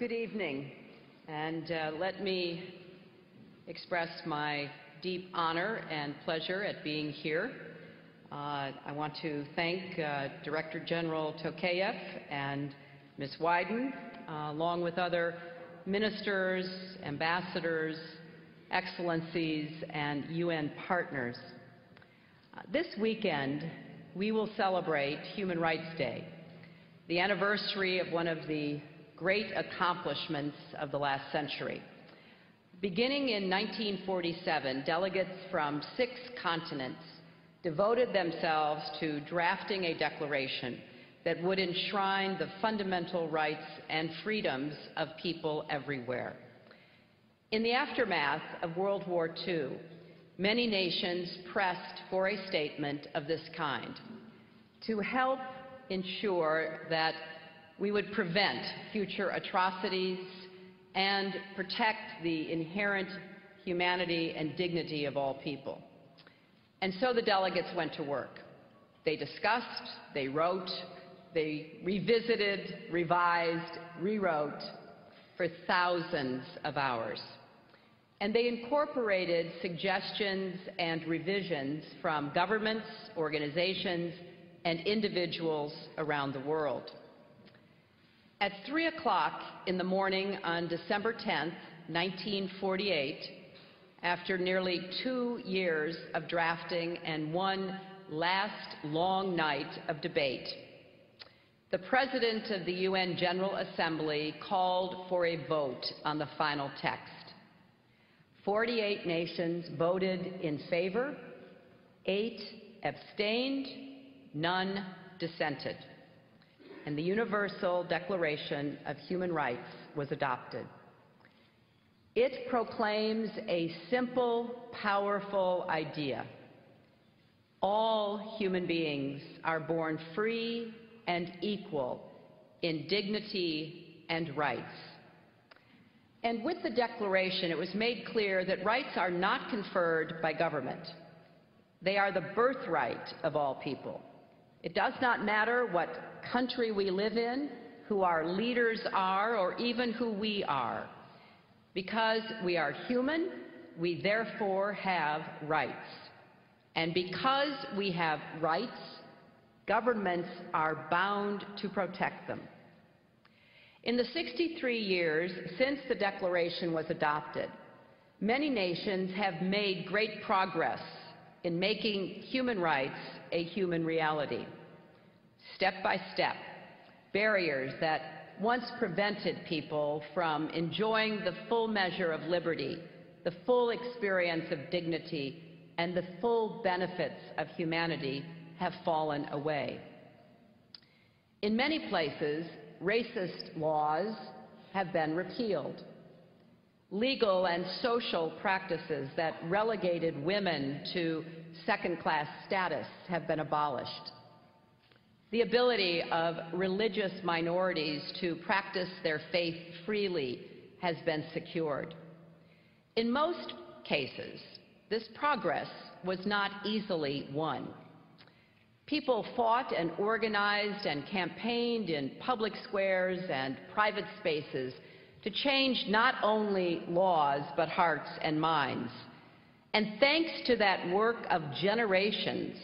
Good evening, and let me express my deep honor and pleasure at being here. I want to thank Director General Tokayev and Ms. Wyden, along with other ministers, ambassadors, excellencies, and UN partners. This weekend, we will celebrate Human Rights Day, the anniversary of one of the great accomplishments of the last century. Beginning in 1947, delegates from 6 continents devoted themselves to drafting a declaration that would enshrine the fundamental rights and freedoms of people everywhere. In the aftermath of World War II, many nations pressed for a statement of this kind to help ensure that we would prevent future atrocities and protect the inherent humanity and dignity of all people. And so the delegates went to work. They discussed, they wrote, they revisited, revised, rewrote for thousands of hours. And they incorporated suggestions and revisions from governments, organizations, and individuals around the world. At 3 o'clock in the morning on December 10th, 1948, after nearly 2 years of drafting and one last long night of debate, the President of the UN General Assembly called for a vote on the final text. 48 nations voted in favor, 8 abstained, none dissented, and the Universal Declaration of Human Rights was adopted. It proclaims a simple, powerful idea. All human beings are born free and equal in dignity and rights. And with the Declaration, it was made clear that rights are not conferred by government. They are the birthright of all people. It does not matter what country we live in, who our leaders are, or even who we are. Because we are human, we therefore have rights. And because we have rights, governments are bound to protect them. In the 63 years since the Declaration was adopted, many nations have made great progress in making human rights a human reality. Step by step, barriers that once prevented people from enjoying the full measure of liberty, the full experience of dignity, and the full benefits of humanity have fallen away. In many places, racist laws have been repealed. Legal and social practices that relegated women to second-class status have been abolished. The ability of religious minorities to practice their faith freely has been secured. In most cases, this progress was not easily won. People fought and organized and campaigned in public squares and private spaces to change not only laws but hearts and minds. And thanks to that work of generations,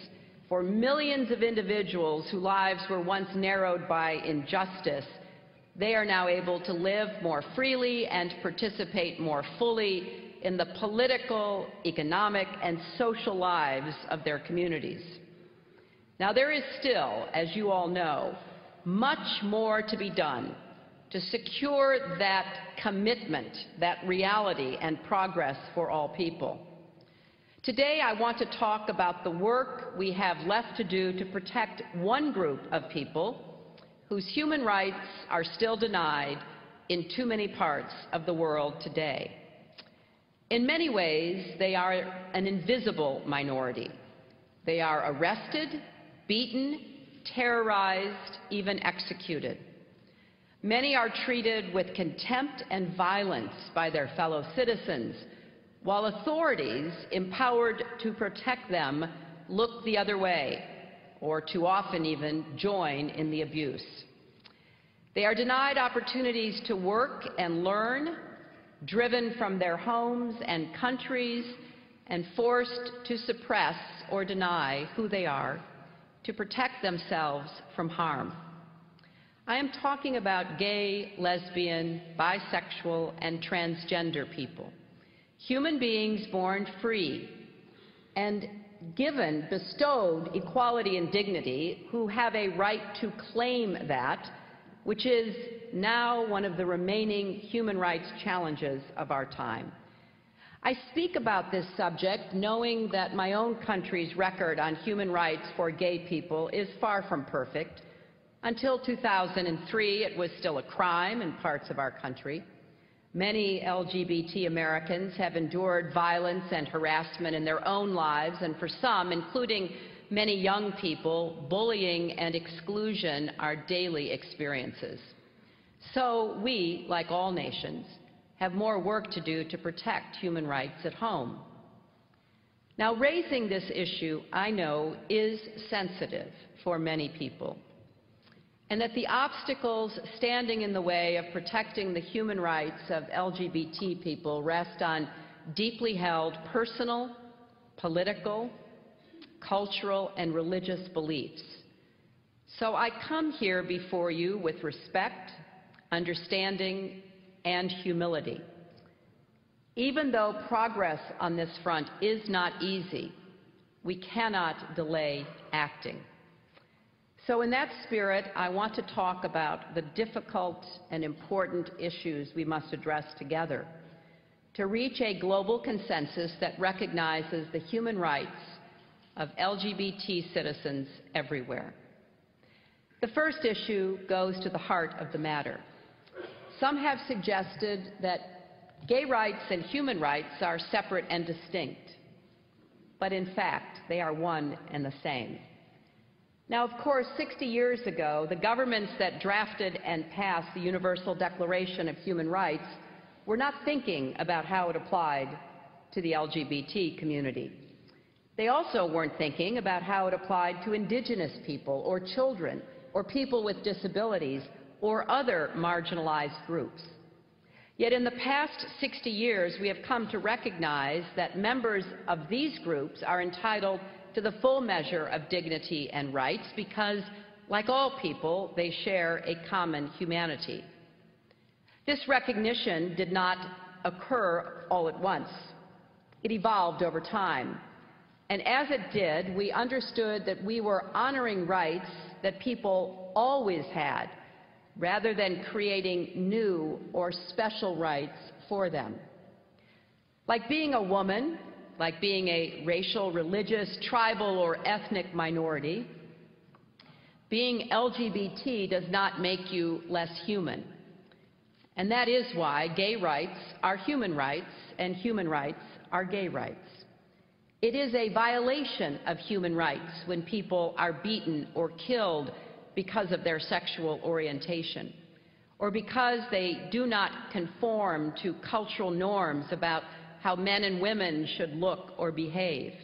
for millions of individuals whose lives were once narrowed by injustice, they are now able to live more freely and participate more fully in the political, economic, and social lives of their communities. Now, there is still, as you all know, much more to be done to secure that commitment, that reality and progress for all people. Today, I want to talk about the work we have left to do to protect one group of people whose human rights are still denied in too many parts of the world today. In many ways, they are an invisible minority. They are arrested, beaten, terrorized, even executed. Many are treated with contempt and violence by their fellow citizens, while authorities empowered to protect them look the other way, or too often even join in the abuse. They are denied opportunities to work and learn, driven from their homes and countries, and forced to suppress or deny who they are to protect themselves from harm. I am talking about gay, lesbian, bisexual, and transgender people, human beings born free and given, bestowed equality and dignity, who have a right to claim that, which is now one of the remaining human rights challenges of our time. I speak about this subject knowing that my own country's record on human rights for gay people is far from perfect. Until 2003, it was still a crime in parts of our country. Many LGBT Americans have endured violence and harassment in their own lives, and for some, including many young people, bullying and exclusion are daily experiences. So we, like all nations, have more work to do to protect human rights at home. Now, raising this issue, I know, is sensitive for many people, and that the obstacles standing in the way of protecting the human rights of LGBT people rest on deeply held personal, political, cultural, and religious beliefs. So I come here before you with respect, understanding, and humility. Even though progress on this front is not easy, we cannot delay acting. So in that spirit, I want to talk about the difficult and important issues we must address together to reach a global consensus that recognizes the human rights of LGBT citizens everywhere. The first issue goes to the heart of the matter. Some have suggested that gay rights and human rights are separate and distinct, but in fact, they are one and the same. Now, of course, 60 years ago, the governments that drafted and passed the Universal Declaration of Human Rights were not thinking about how it applied to the LGBT community. They also weren't thinking about how it applied to indigenous people or children or people with disabilities or other marginalized groups. Yet in the past 60 years, we have come to recognize that members of these groups are entitled to the full measure of dignity and rights because, like all people, they share a common humanity. This recognition did not occur all at once. It evolved over time. And as it did, we understood that we were honoring rights that people always had, rather than creating new or special rights for them. Like being a woman, like being a racial, religious, tribal, or ethnic minority, being LGBT does not make you less human. And that is why gay rights are human rights and human rights are gay rights. It is a violation of human rights when people are beaten or killed because of their sexual orientation, or because they do not conform to cultural norms about how men and women should look or behave.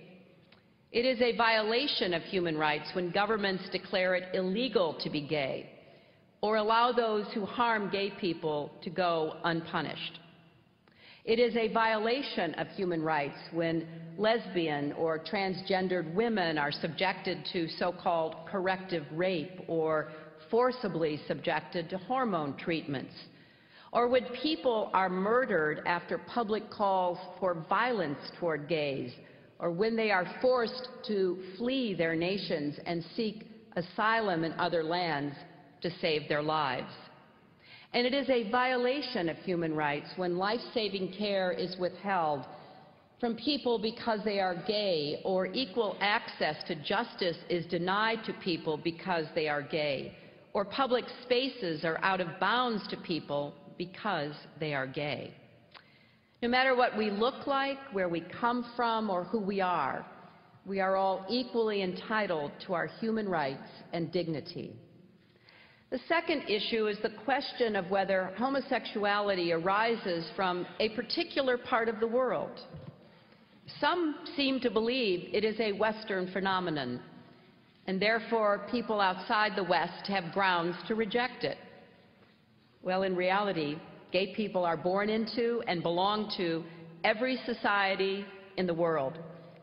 It is a violation of human rights when governments declare it illegal to be gay or allow those who harm gay people to go unpunished. It is a violation of human rights when lesbian or transgendered women are subjected to so-called corrective rape or forcibly subjected to hormone treatments, or when people are murdered after public calls for violence toward gays, or when they are forced to flee their nations and seek asylum in other lands to save their lives. And it is a violation of human rights when life-saving care is withheld from people because they are gay, or equal access to justice is denied to people because they are gay, or public spaces are out of bounds to people because they are gay. No matter what we look like, where we come from, or who we are all equally entitled to our human rights and dignity. The second issue is the question of whether homosexuality arises from a particular part of the world. Some seem to believe it is a Western phenomenon, and therefore people outside the West have grounds to reject it. Well, in reality, gay people are born into and belong to every society in the world.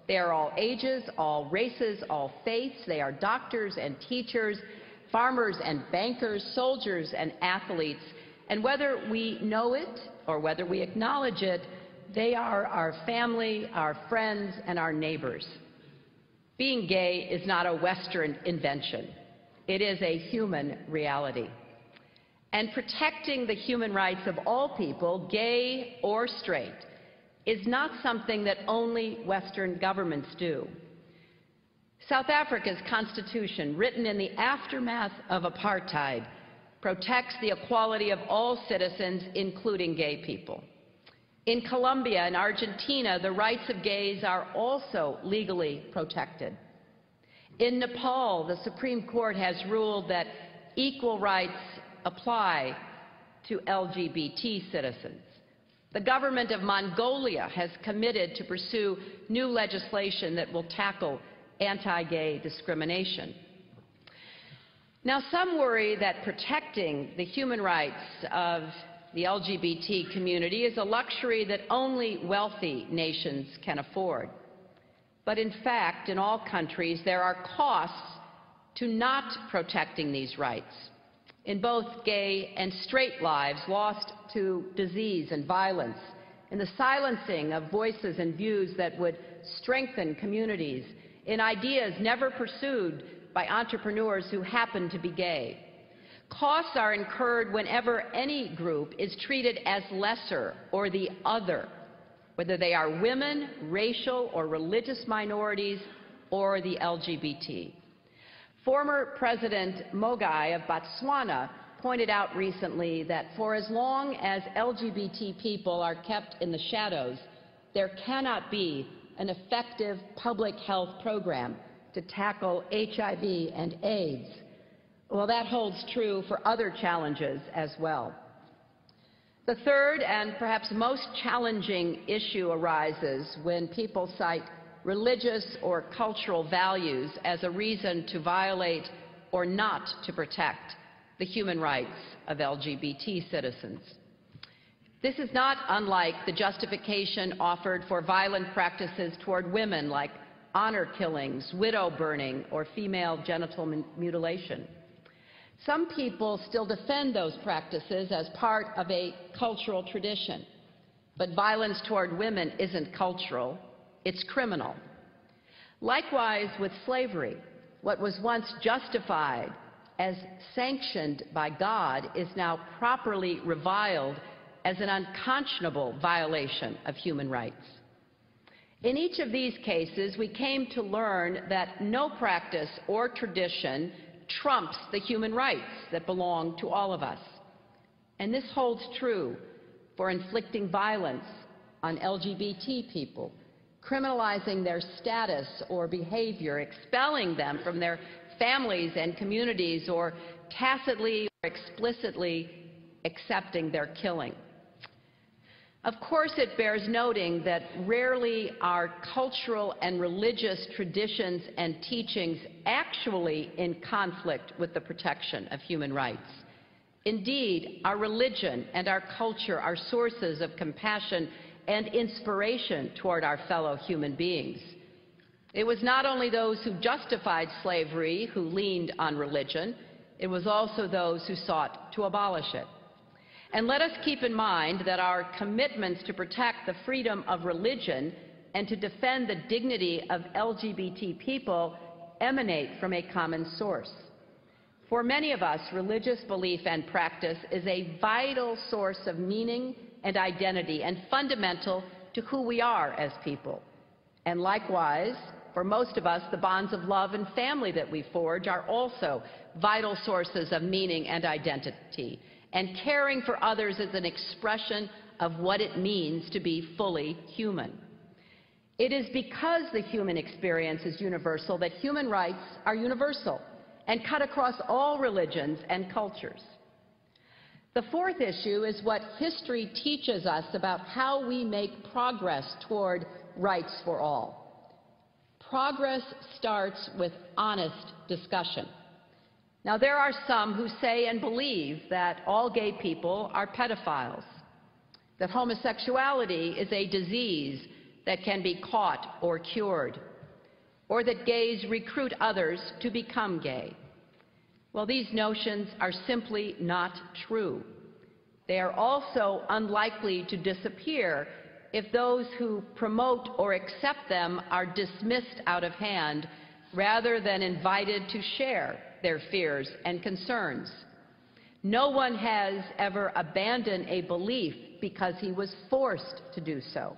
They are all ages, all races, all faiths. They are doctors and teachers, farmers and bankers, soldiers and athletes. And whether we know it or whether we acknowledge it, they are our family, our friends, and our neighbors. Being gay is not a Western invention. It is a human reality. And protecting the human rights of all people, gay or straight, is not something that only Western governments do. South Africa's constitution, written in the aftermath of apartheid, protects the equality of all citizens, including gay people. In Colombia and Argentina, the rights of gays are also legally protected. In Nepal, the Supreme Court has ruled that equal rights apply to LGBT citizens. The government of Mongolia has committed to pursue new legislation that will tackle anti-gay discrimination. Now, some worry that protecting the human rights of the LGBT community is a luxury that only wealthy nations can afford. But in fact, in all countries, there are costs to not protecting these rights. In both gay and straight lives lost to disease and violence, in the silencing of voices and views that would strengthen communities, in ideas never pursued by entrepreneurs who happen to be gay. Costs are incurred whenever any group is treated as lesser or the other, whether they are women, racial or religious minorities, or the LGBT. Former President Mogai of Botswana pointed out recently that for as long as LGBT people are kept in the shadows, there cannot be an effective public health program to tackle HIV and AIDS. Well, that holds true for other challenges as well. The third and perhaps most challenging issue arises when people cite religious or cultural values as a reason to violate or not to protect the human rights of LGBT citizens. This is not unlike the justification offered for violent practices toward women like honor killings, widow burning, or female genital mutilation. Some people still defend those practices as part of a cultural tradition, but violence toward women isn't cultural. It's criminal. Likewise with slavery, what was once justified as sanctioned by God is now properly reviled as an unconscionable violation of human rights. In each of these cases, we came to learn that no practice or tradition trumps the human rights that belong to all of us. And this holds true for inflicting violence on LGBT people, criminalizing their status or behavior, expelling them from their families and communities, or tacitly or explicitly accepting their killing. Of course, it bears noting that rarely are cultural and religious traditions and teachings actually in conflict with the protection of human rights. Indeed, our religion and our culture are sources of compassion and inspiration toward our fellow human beings. It was not only those who justified slavery who leaned on religion, it was also those who sought to abolish it. And let us keep in mind that our commitments to protect the freedom of religion and to defend the dignity of LGBT people emanate from a common source. For many of us, religious belief and practice is a vital source of meaning and identity and fundamental to who we are as people. And likewise, for most of us, the bonds of love and family that we forge are also vital sources of meaning and identity. And caring for others is an expression of what it means to be fully human. It is because the human experience is universal that human rights are universal and cut across all religions and cultures. The fourth issue is what history teaches us about how we make progress toward rights for all. Progress starts with honest discussion. Now, there are some who say and believe that all gay people are pedophiles, that homosexuality is a disease that can be caught or cured, or that gays recruit others to become gay. Well, these notions are simply not true. They are also unlikely to disappear if those who promote or accept them are dismissed out of hand rather than invited to share their fears and concerns. No one has ever abandoned a belief because he was forced to do so.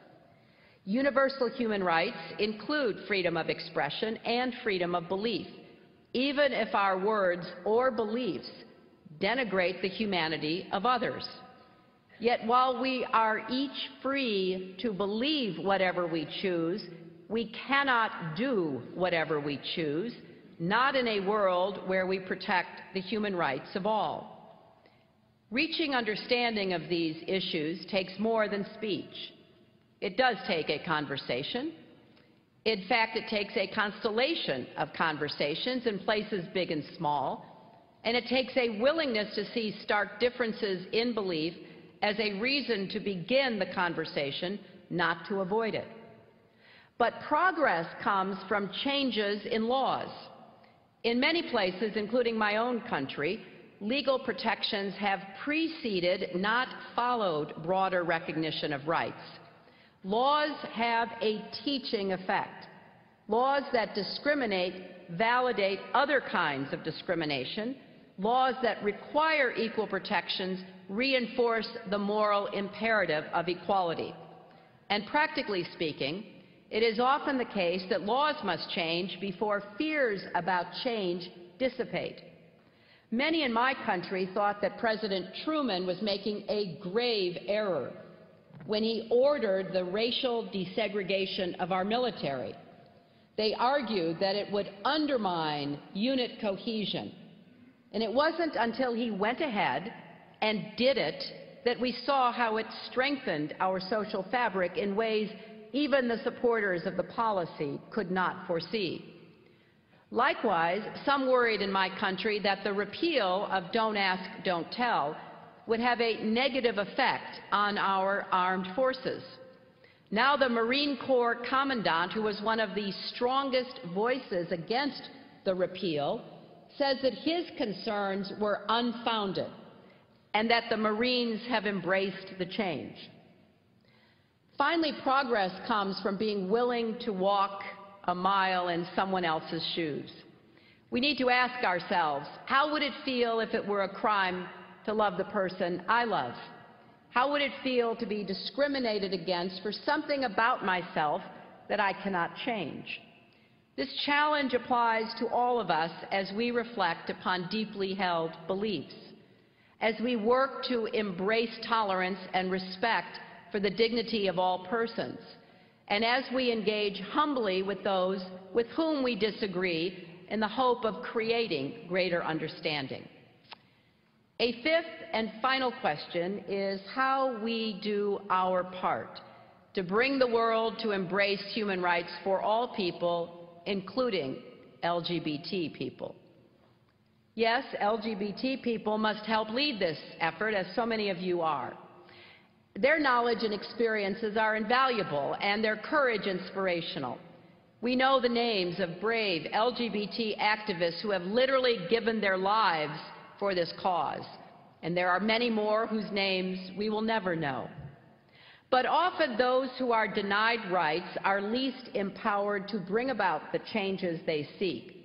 Universal human rights include freedom of expression and freedom of belief, even if our words or beliefs denigrate the humanity of others. Yet while we are each free to believe whatever we choose, we cannot do whatever we choose, not in a world where we protect the human rights of all. Reaching understanding of these issues takes more than speech. It does take a conversation. In fact, it takes a constellation of conversations in places big and small, and it takes a willingness to see stark differences in belief as a reason to begin the conversation, not to avoid it. But progress comes from changes in laws. In many places, including my own country, legal protections have preceded, not followed, broader recognition of rights. Laws have a teaching effect. Laws that discriminate validate other kinds of discrimination. Laws that require equal protections reinforce the moral imperative of equality. And practically speaking, it is often the case that laws must change before fears about change dissipate. Many in my country thought that President Truman was making a grave error when he ordered the racial desegregation of our military. They argued that it would undermine unit cohesion. And it wasn't until he went ahead and did it that we saw how it strengthened our social fabric in ways even the supporters of the policy could not foresee. Likewise, some worried in my country that the repeal of Don't Ask, Don't Tell would have a negative effect on our armed forces. Now the Marine Corps Commandant, who was one of the strongest voices against the repeal, says that his concerns were unfounded and that the Marines have embraced the change. Finally, progress comes from being willing to walk a mile in someone else's shoes. We need to ask ourselves, how would it feel if it were a crime to love the person I love? How would it feel to be discriminated against for something about myself that I cannot change? This challenge applies to all of us as we reflect upon deeply held beliefs, as we work to embrace tolerance and respect for the dignity of all persons, and as we engage humbly with those with whom we disagree in the hope of creating greater understanding. A fifth and final question is how we do our part to bring the world to embrace human rights for all people, including LGBT people. Yes, LGBT people must help lead this effort, as so many of you are. Their knowledge and experiences are invaluable, and their courage inspirational. We know the names of brave LGBT activists who have literally given their lives for this cause, and there are many more whose names we will never know. But often those who are denied rights are least empowered to bring about the changes they seek.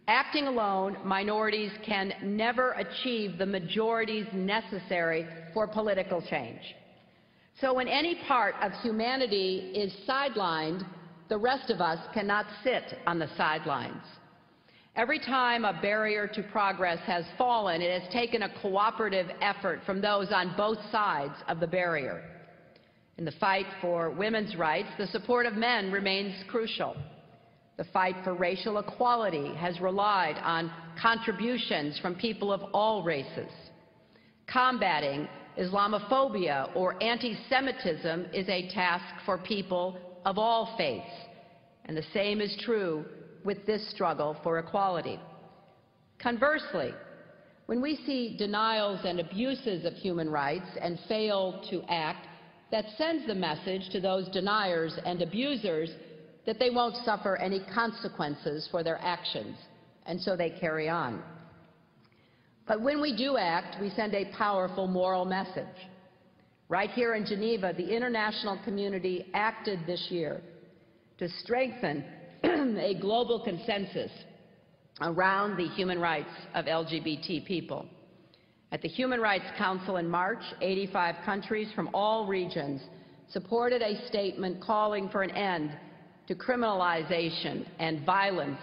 Acting alone, minorities can never achieve the majorities necessary for political change. So when any part of humanity is sidelined, the rest of us cannot sit on the sidelines. Every time a barrier to progress has fallen, it has taken a cooperative effort from those on both sides of the barrier. In the fight for women's rights, the support of men remains crucial. The fight for racial equality has relied on contributions from people of all races. Combating Islamophobia or anti-Semitism is a task for people of all faiths, and the same is true with this struggle for equality. Conversely, when we see denials and abuses of human rights and fail to act, that sends the message to those deniers and abusers that they won't suffer any consequences for their actions, and so they carry on. But when we do act, we send a powerful moral message. Right here in Geneva, the international community acted this year to strengthen a global consensus around the human rights of LGBT people. At the Human Rights Council in March, 85 countries from all regions supported a statement calling for an end to criminalization and violence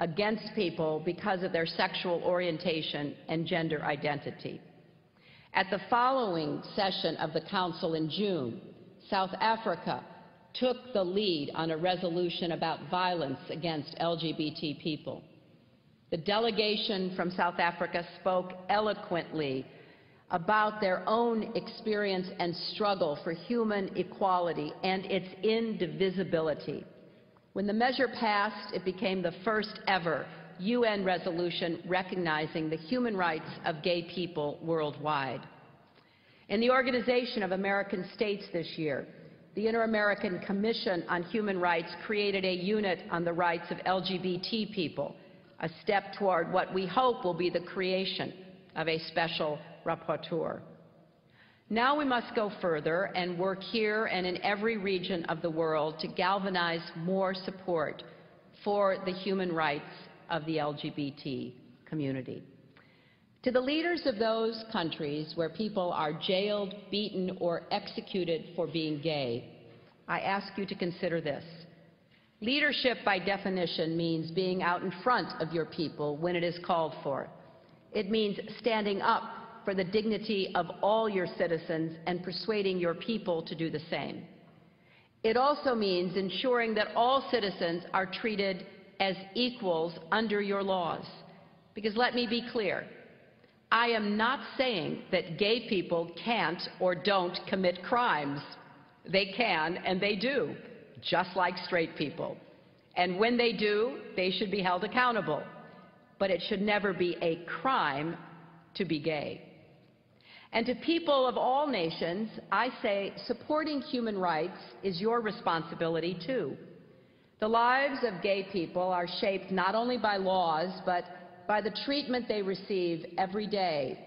against people because of their sexual orientation and gender identity. At the following session of the Council in June, South Africa took the lead on a resolution about violence against LGBT people. The delegation from South Africa spoke eloquently about their own experience and struggle for human equality and its indivisibility. When the measure passed, it became the first ever UN resolution recognizing the human rights of gay people worldwide. In the Organization of American States this year, the Inter-American Commission on Human Rights created a unit on the rights of LGBT people, a step toward what we hope will be the creation of a special rapporteur. Now we must go further and work here and in every region of the world to galvanize more support for the human rights of the LGBT community. To the leaders of those countries where people are jailed, beaten, or executed for being gay, I ask you to consider this. Leadership, by definition, means being out in front of your people when it is called for. It means standing up for the dignity of all your citizens and persuading your people to do the same. It also means ensuring that all citizens are treated as equals under your laws. Because let me be clear, I am not saying that gay people can't or don't commit crimes. They can and they do, just like straight people. And when they do, they should be held accountable. But it should never be a crime to be gay. And to people of all nations, I say supporting human rights is your responsibility too. The lives of gay people are shaped not only by laws, but by the treatment they receive every day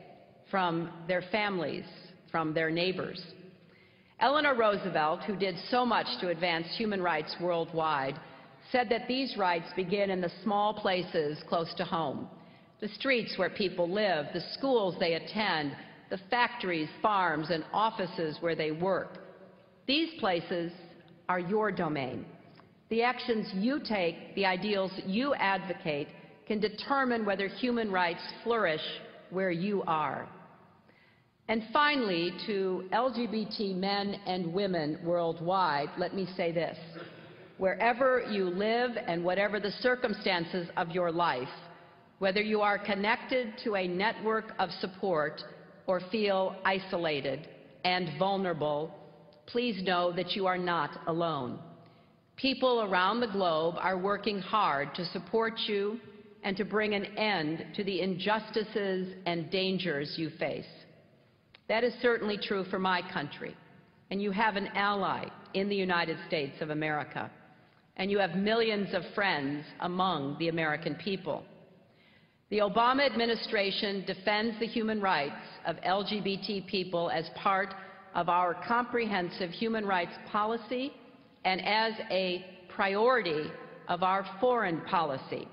from their families, from their neighbors. Eleanor Roosevelt, who did so much to advance human rights worldwide, said that these rights begin in the small places close to home, the streets where people live, the schools they attend, the factories, farms, and offices where they work. These places are your domain. The actions you take, the ideals you advocate, can determine whether human rights flourish where you are. And finally, to LGBT men and women worldwide, let me say this. Wherever you live and whatever the circumstances of your life, whether you are connected to a network of support or feel isolated and vulnerable, please know that you are not alone. People around the globe are working hard to support you and to bring an end to the injustices and dangers you face. That is certainly true for my country, and you have an ally in the United States of America, and you have millions of friends among the American people. The Obama administration defends the human rights of LGBT people as part of our comprehensive human rights policy and as a priority of our foreign policy.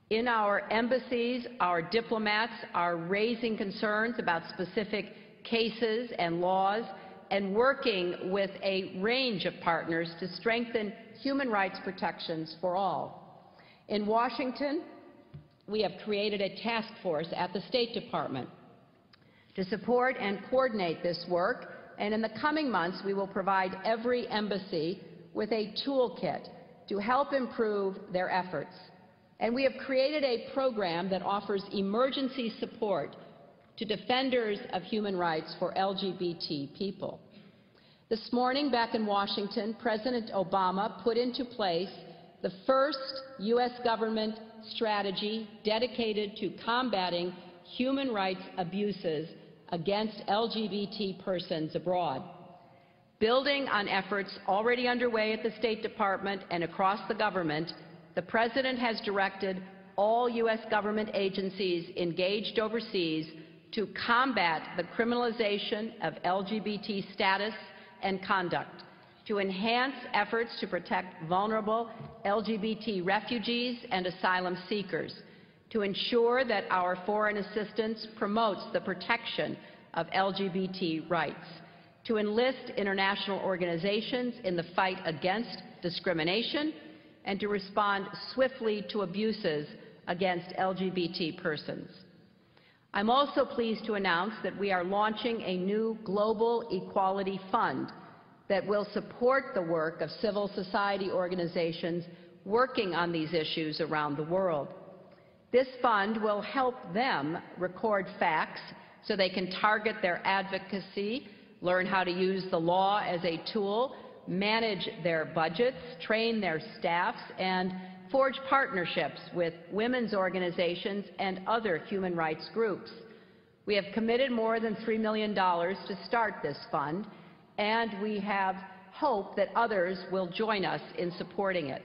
In our embassies, our diplomats are raising concerns about specific cases and laws and working with a range of partners to strengthen human rights protections for all. In Washington, we have created a task force at the State Department to support and coordinate this work, and in the coming months we will provide every embassy with a toolkit to help improve their efforts. And we have created a program that offers emergency support to defenders of human rights for LGBT people. This morning, back in Washington, President Obama put into place the first U.S. government strategy dedicated to combating human rights abuses against LGBT persons abroad. Building on efforts already underway at the State Department and across the government, the President has directed all U.S. government agencies engaged overseas to combat the criminalization of LGBT status and conduct, to enhance efforts to protect vulnerable LGBT refugees and asylum seekers, to ensure that our foreign assistance promotes the protection of LGBT rights, to enlist international organizations in the fight against discrimination, and to respond swiftly to abuses against LGBT persons. I'm also pleased to announce that we are launching a new Global Equality Fund that will support the work of civil society organizations working on these issues around the world. This fund will help them record facts so they can target their advocacy, learn how to use the law as a tool, manage their budgets, train their staffs, and forge partnerships with women's organizations and other human rights groups. We have committed more than $3 million to start this fund, and we have hope that others will join us in supporting it.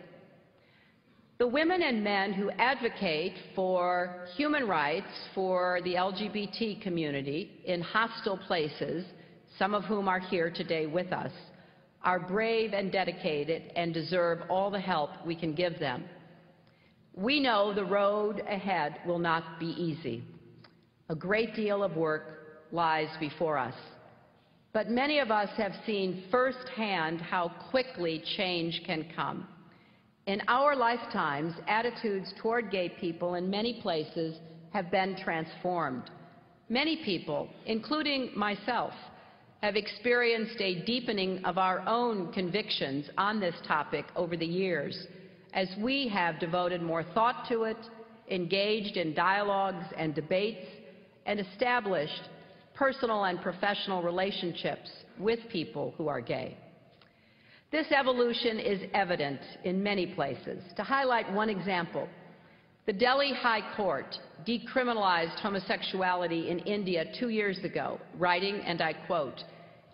The women and men who advocate for human rights for the LGBT community in hostile places, some of whom are here today with us, are brave and dedicated and deserve all the help we can give them. We know the road ahead will not be easy. A great deal of work lies before us. But many of us have seen firsthand how quickly change can come. In our lifetimes, attitudes toward gay people in many places have been transformed. Many people, including myself, have experienced a deepening of our own convictions on this topic over the years, as we have devoted more thought to it, engaged in dialogues and debates, and established personal and professional relationships with people who are gay. This evolution is evident in many places. To highlight one example, the Delhi High Court decriminalized homosexuality in India 2 years ago, writing, and I quote,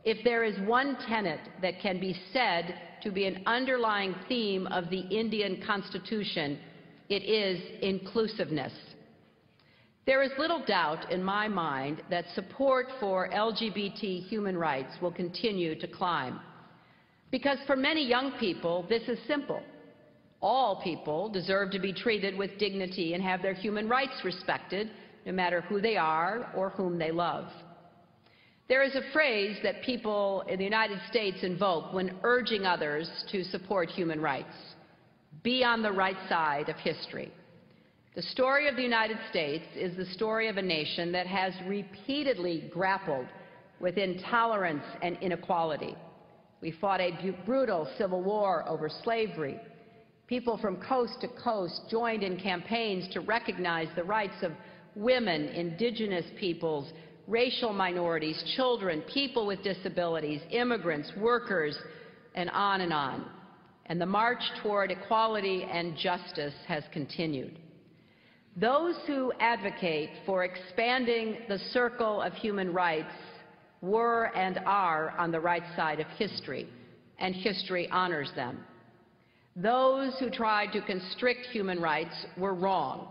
"If there is one tenet that can be said to be an underlying theme of the Indian Constitution, it is inclusiveness." There is little doubt in my mind that support for LGBT human rights will continue to climb. Because for many young people, this is simple. All people deserve to be treated with dignity and have their human rights respected, no matter who they are or whom they love. There is a phrase that people in the United States invoke when urging others to support human rights: be on the right side of history. The story of the United States is the story of a nation that has repeatedly grappled with intolerance and inequality. We fought a brutal civil war over slavery. People from coast to coast joined in campaigns to recognize the rights of women, indigenous peoples, racial minorities, children, people with disabilities, immigrants, workers, and on and on. And the march toward equality and justice has continued. Those who advocate for expanding the circle of human rights were and are on the right side of history, and history honors them. Those who tried to constrict human rights were wrong,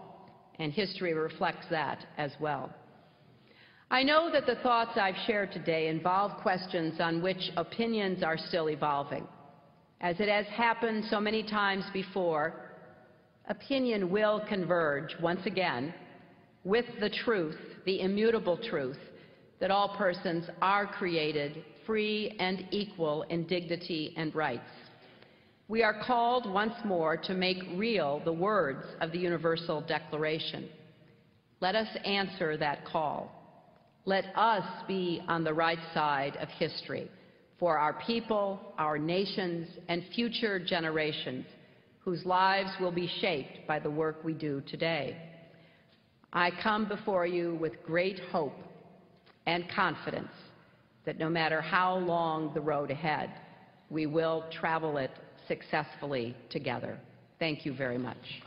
and history reflects that as well. I know that the thoughts I've shared today involve questions on which opinions are still evolving. As it has happened so many times before, opinion will converge once again with the truth, the immutable truth, that all persons are created free and equal in dignity and rights. We are called once more to make real the words of the Universal Declaration. Let us answer that call. Let us be on the right side of history for our people, our nations, and future generations whose lives will be shaped by the work we do today. I come before you with great hope and confidence that no matter how long the road ahead, we will travel it successfully together. Thank you very much.